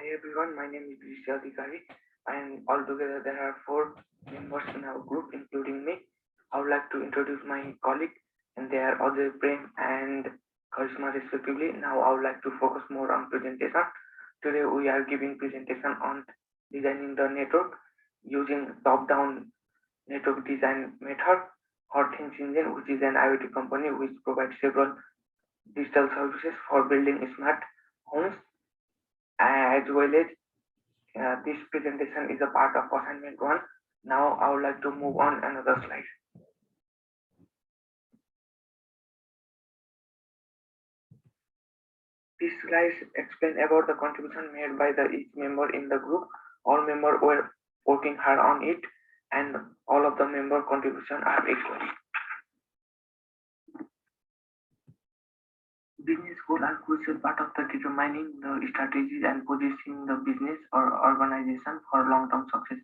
Hi everyone, my name is Vishya Adhikari, and altogether there are four members in our group, including me. I would like to introduce my colleague, and they are Ajay, Prem, and Karishma respectively. Now I would like to focus more on presentation. Today we are giving presentation on designing the network using top-down network design method for Things Engine, which is an IoT company which provides several digital services for building smart homes as well as this presentation is a part of assignment 1. Now I would like to move on another slide. These slides explain about the contribution made by the each member in the group. All members were working hard on it and all of the member contribution are equal. Business goals are crucial part of the determining the strategies and positioning the business or organization for long-term success.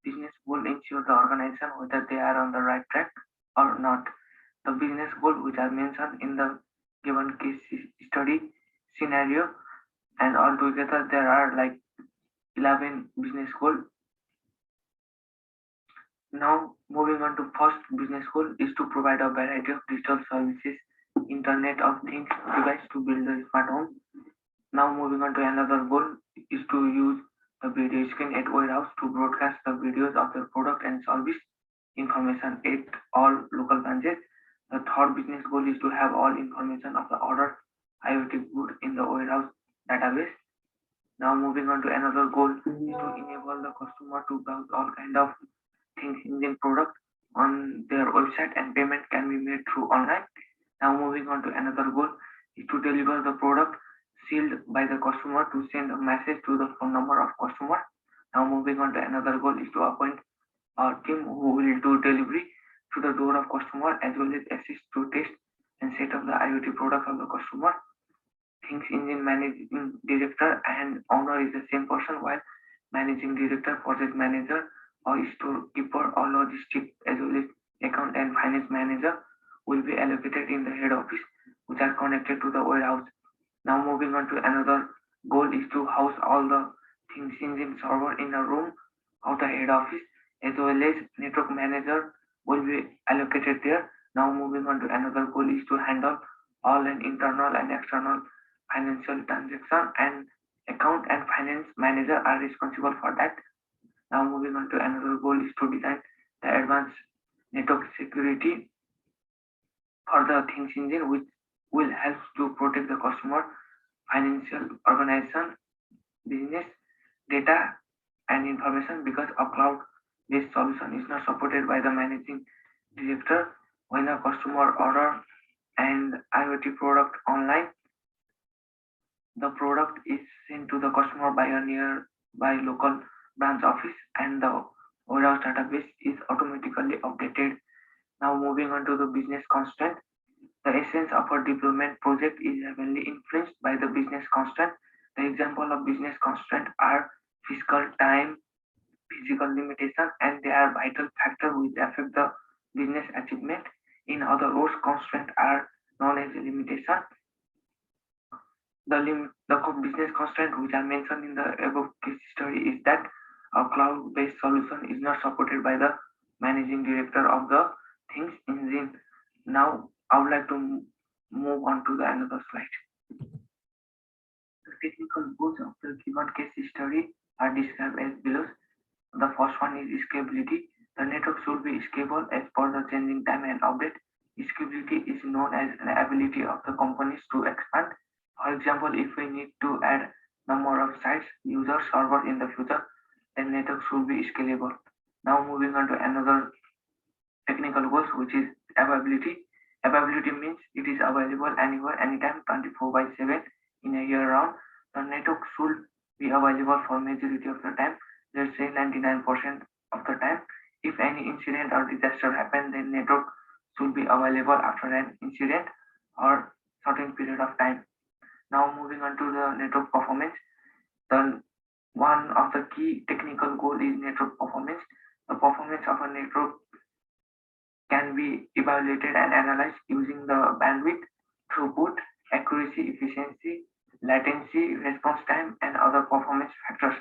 Business goals ensure the organization whether they are on the right track or not. The business goals which are mentioned in the given case study scenario, and altogether there are like 11 business goals. Now moving on to first business goal is to provide a variety of digital services, Internet of Things device to build a smart home. Now moving on to another goal is to use the video screen at warehouse to broadcast the videos of the product and service information at all local branches. The third business goal is to have all information of the order IoT good in the warehouse database. Now moving on to another goal is to enable the customer to browse all kind of Things Engine product on their website and payment can be made through online. Now moving on to another goal is to deliver the product sealed by the customer to send a message to the phone number of customer. Now moving on to another goal is to appoint a team who will do delivery to the door of customer as well as assist to test and set up the IoT product of the customer. Things Engine managing director and owner is the same person, while managing director, project manager, or storekeeper or logistic as well as account and finance manager will be allocated in the head office, which are connected to the warehouse. Now moving on to another goal is to house all the Things Engine server in a room of the head office, as well as network manager will be allocated there. Now moving on to another goal is to handle all an internal and external financial transaction, and account and finance manager are responsible for that. Now moving on to another goal is to design the advanced network security for the Things Engine, which will help to protect the customer, financial organization, business data and information, because a cloud-based solution is not supported by the managing director. When a customer order and IoT product online, the product is sent to the customer by a nearby local branch office and the warehouse database is automatically updated. Now moving on to the business constraint. The essence of a deployment project is heavily influenced by the business constraint. The example of business constraint are fiscal time, physical limitation, and they are vital factors which affect the business achievement. In other words, constraints are known as limitation. The business constraint which I mentioned in the above case study is that a cloud-based solution is not supported by the managing director of the Things Engine. Now I would like to move on to the another slide. The technical goals of the given case study are described as below. The first one is scalability. The network should be scalable as per the changing time and update. Scalability is known as an ability of the companies to expand. For example, if we need to add number of sites, user server in the future, then network should be scalable. Now moving on to another technical goals, which is availability. Availability means it is available anywhere, anytime, 24/7 in a year round. The network should be available for majority of the time, let's say 99% of the time. If any incident or disaster happens, then network should be available after an incident or certain period of time. Now moving on to the network performance. The one of the key technical goal is network performance. The performance of a network can be evaluated and analyzed using the bandwidth, throughput, accuracy, efficiency, latency, response time, and other performance factors.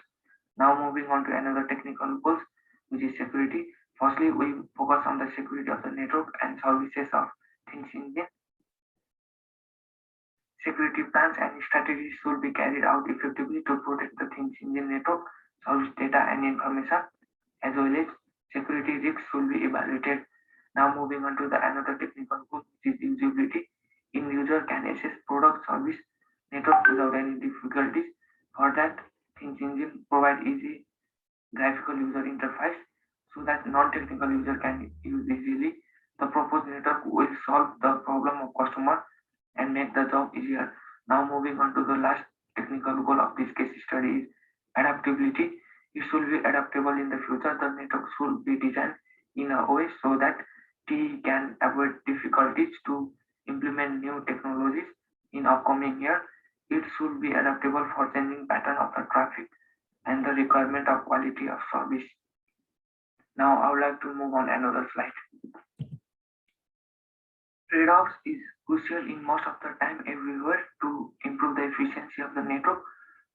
Now moving on to another technical goals, which is security. Firstly, we focus on the security of the network and services of Things Engine. Security plans and strategies should be carried out effectively to protect the Things Engine network, service data and information, as well as security risks should be evaluated. Now moving on to the another technical goal, which is usability. In user can access product, service, network without any difficulties. For that, Things Engine provide easy graphical user interface so that non-technical user can use easily. The proposed network will solve the problem of customer and make the job easier. Now moving on to the last technical goal of this case study is adaptability. It should be adaptable in the future. The network should be designed in a way so that TE can avoid difficulties to implement new technologies in upcoming year. It should be adaptable for changing pattern of the traffic and the requirement of quality of service. Now I would like to move on another slide. Trade-offs is crucial in most of the time everywhere to improve the efficiency of the network.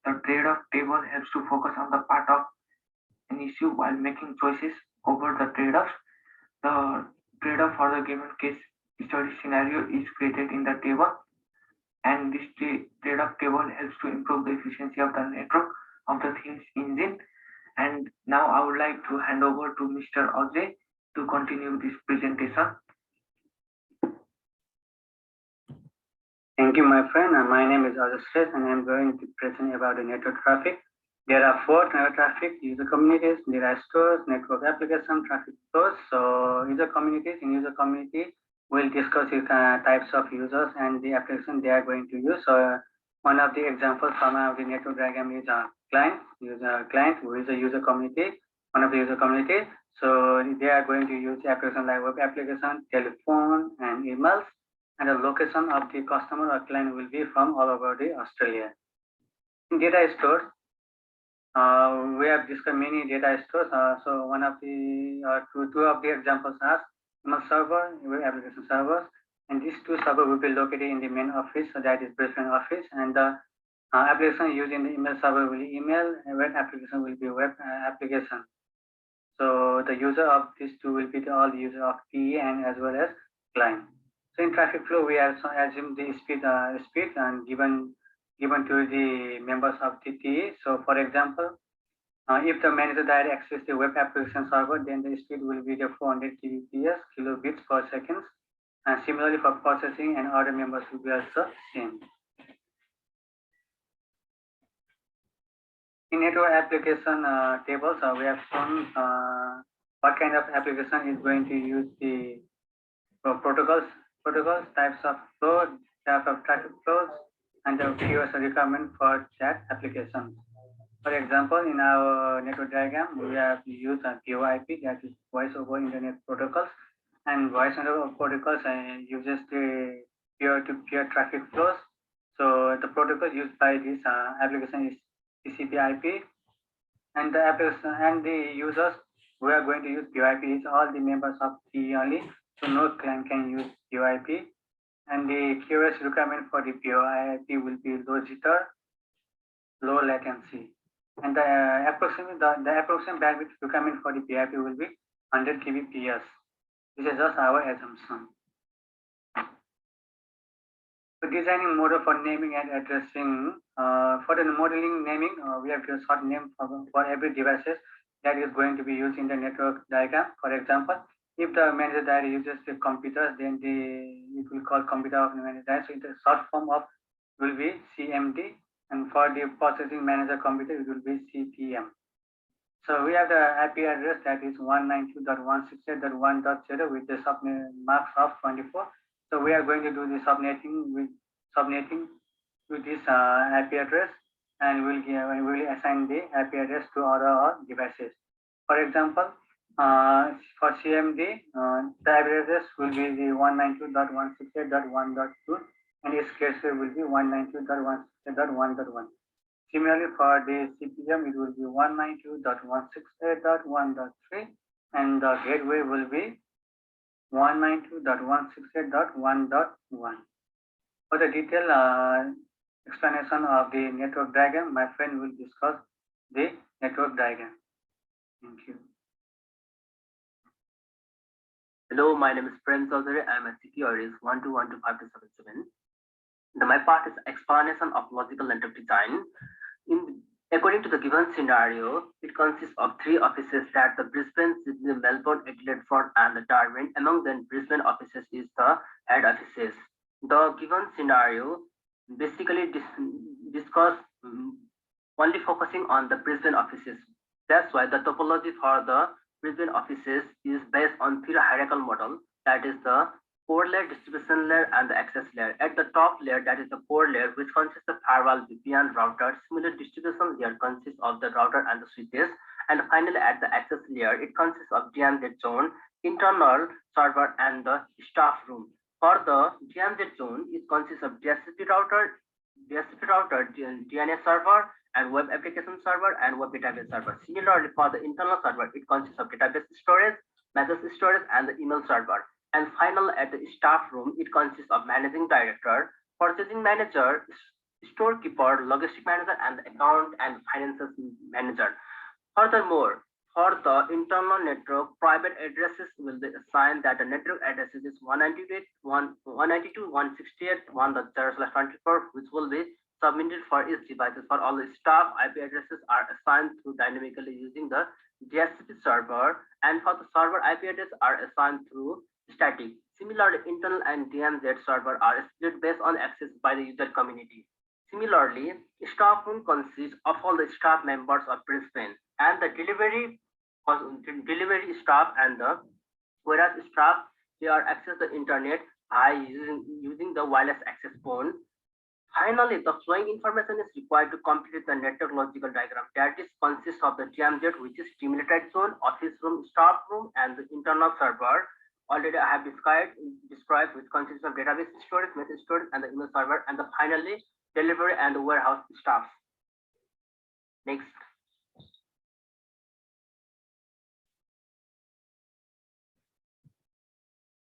The trade-off table helps to focus on the part of an issue while making choices over the trade-offs. The trade-off for the given case study scenario is created in the table, and this trade-off table helps to improve the efficiency of the network of the Things Engine. And now I would like to hand over to Mr. Ajay to continue this presentation. Thank you, my friend. My name is Ajay and I'm going to present about the network traffic. There are four network traffic: user communities, data stores, network application, traffic flows. So user communities, in user community, we'll discuss the types of users and the application they are going to use. So one of the examples from the network diagram is a client, who is a user community, one of the user communities. So they are going to use application like web application, telephone, and emails. And the location of the customer or client will be from all over the Australia. In data stores, we have discussed many data stores. So one of the two of the examples are email server, web application servers, and these two servers will be located in the main office, so that is Brisbane office, and the application used in the email server will be email, and web application will be web application. So the user of these two will be all the user of TE and as well as client. So in traffic flow, we also assume the speed and given to the members of the TE. So for example, if the manager direct access the web application server, then the speed will be the 400 kbps, kilobits per second. And similarly for processing and other members will be also same. In network application tables, we have shown what kind of application is going to use the protocols, types of flow, type of traffic flows, and the QoS requirement for that application. For example, in our network diagram, we have used a VoIP, that is Voice over Internet Protocols, and Voice over Protocols uses the peer-to-peer traffic flows. So the protocol used by this application is TCP/IP, and the application and the users we are going to use VoIP is all the members of TE only. So no client can use VoIP, and the QoS requirement for the VoIP will be low jitter, low latency, and the approximate bandwidth requirement for the VoIP will be 100 kbps. This is just our assumption. So designing model for naming and addressing. For the modeling naming, we have a short name for every devices that is going to be used in the network diagram. For example, if the manager diary uses the computer, then it will call computer of the manager diary. So the short form of will be CMD, and for the processing manager computer, it will be CPM. So we have the IP address that is 192.168.1.0 with the subnet marks of 24. So we are going to do the subnetting with this IP address, and we will assign the IP address to other devices. For example, for CMD, the IP address will be the 192.168.1.2, and its cache will be 192.168.1.1. Similarly, for the CPM, it will be 192.168.1.3, and the gateway will be 192.168.1.1. For the detailed explanation of the network diagram, my friend will discuss the network diagram. Thank you. Hello, my name is Prem Chaudhary. I am a CQRS 12125277. My part is explanation of logical network design. According to the given scenario, it consists of three offices that the Brisbane, Sydney, Melbourne, Adelaide, Fort, and the Darwin. Among the Brisbane offices is the head offices. The given scenario basically discuss only focusing on the Brisbane offices. That's why the topology for the Brisbane offices is based on three hierarchical model, that is the core layer, distribution layer, and the access layer. At the top layer, that is the core layer, which consists of firewall, VPN, router. Similar distribution layer consists of the router and the switches. And finally, at the access layer, it consists of DMZ zone, internal server, and the staff room. For the DMZ zone, it consists of DHCP router, DNS server, and web application server and web database server. Similarly, for the internal server, it consists of database storage, message storage, and the email server. And finally, at the staff room, it consists of managing director, purchasing manager, storekeeper, logistic manager, and the account and finances manager. Furthermore, for the internal network, private addresses will be assigned that the network addresses is 192.168.1.0/24, which will be submitted for each devices. For all the staff, IP addresses are assigned through dynamically using the DHCP server, and for the server, IP addresses are assigned through static. Similarly, internal and DMZ server are split based on access by the user community. Similarly, staff room consists of all the staff members of Brisbane, and the delivery staff and the warehouse staff, they are access the internet by using the wireless access phone. Finally, the following information is required to complete the network logical diagram. That is consists of the DMZ, which is demilitarized zone, office room, staff room, and the internal server. Already I have described which consists of database storage, message storage, and the email server, and the finally delivery and the warehouse staffs. Next.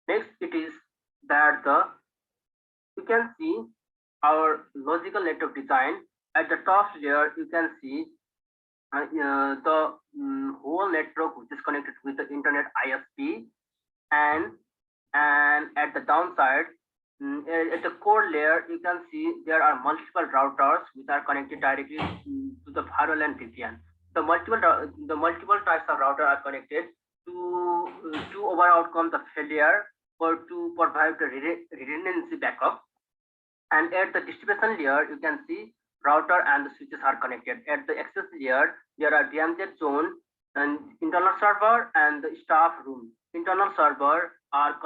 Next, it is that you can see our logical network design. At the top layer, you can see the whole network which is connected with the internet ISP, and at the downside, at the core layer, you can see there are multiple routers which are connected directly to the firewall and VPN. The multiple types of router are connected to overcome the failure or to provide the redundancy backup. And at the distribution layer, you can see router and the switches are connected. At the access layer, there are DMZ zone and internal server and the staff room. Internal server are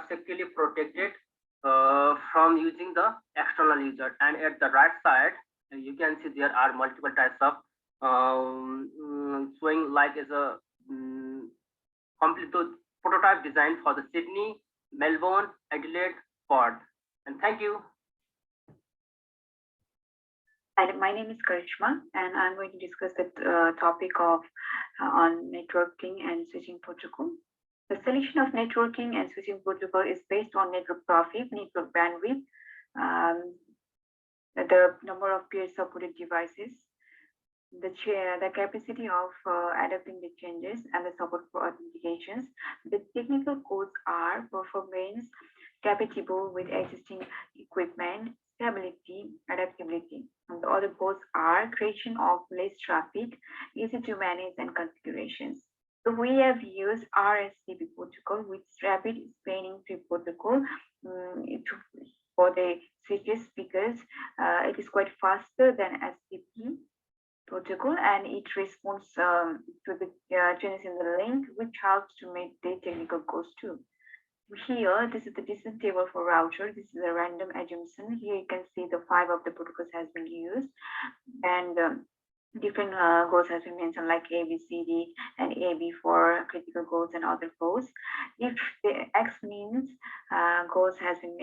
securely protected from using the external user. And at the right side, you can see there are multiple types of showing like as a complete prototype design for the Sydney, Melbourne, Adelaide, Perth. And thank you. My name is Karishma, and I'm going to discuss the topic of on networking and switching protocol. The solution of networking and switching protocol is based on network traffic, network bandwidth, the number of peer supported devices, the capacity of adapting the changes, and the support for authentications. The technical codes are performance, compatible with existing equipment, stability, adaptability. And the other goals are creation of less traffic, easy to manage, and configurations. So we have used RSCP protocol with rapid spanning tree protocol for the switches because it is quite faster than SCP protocol, and it responds to the changes in the link, which helps to meet the technical goals too. Here, this is the distance table for router. This is a random assumption. Here you can see the 5 of the protocols has been used, and different goals has been mentioned like A, B, C, D, and AB for critical goals and other goals. If the X means goals has been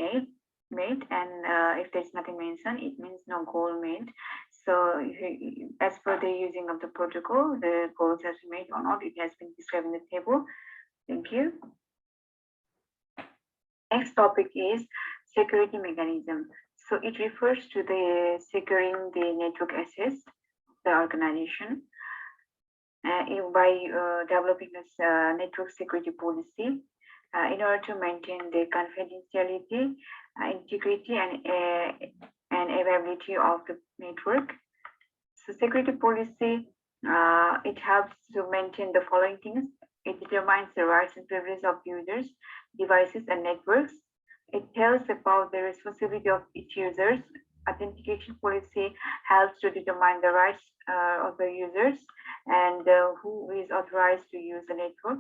made, and if there's nothing mentioned, it means no goal made. So as per the using of the protocol, the goals has been made or not, it has been described in the table. Thank you. Next topic is security mechanism. So it refers to the securing the network access of the organization by developing a network security policy in order to maintain the confidentiality, integrity, and availability of the network. So security policy, it helps to maintain the following things. It determines the rights and privileges of users, devices, and networks. It tells about the responsibility of each user. Authentication policy helps to determine the rights of the users and who is authorized to use the network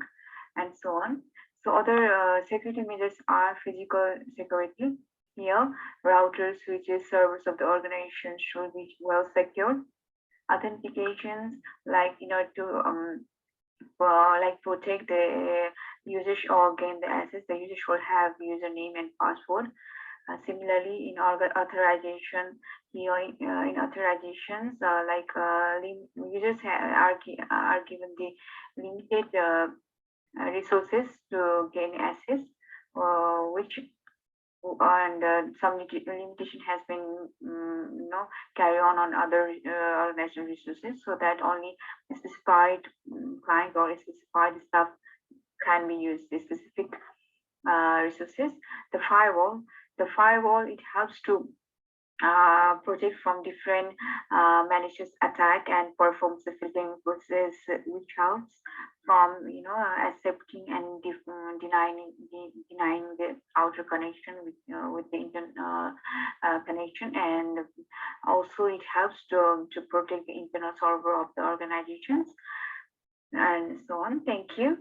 and so on. So other security measures are physical security. Here, routers, switches, servers of the organization should be well secured. Authentications, like in order to like protect the user or gain the access, the user should have username and password. Similarly, in authorization, here in authorizations, users are given the limited resources to gain access, which and some limitation has been carry on other organizational resources, so that only a specified client or a specified stuff can be used, the specific resources. The firewall, it helps to protect from different malicious attack and performs the filtering process, which helps from accepting and denying the outer connection with the internal connection, and also it helps to protect the internal server of the organizations and so on. Thank you.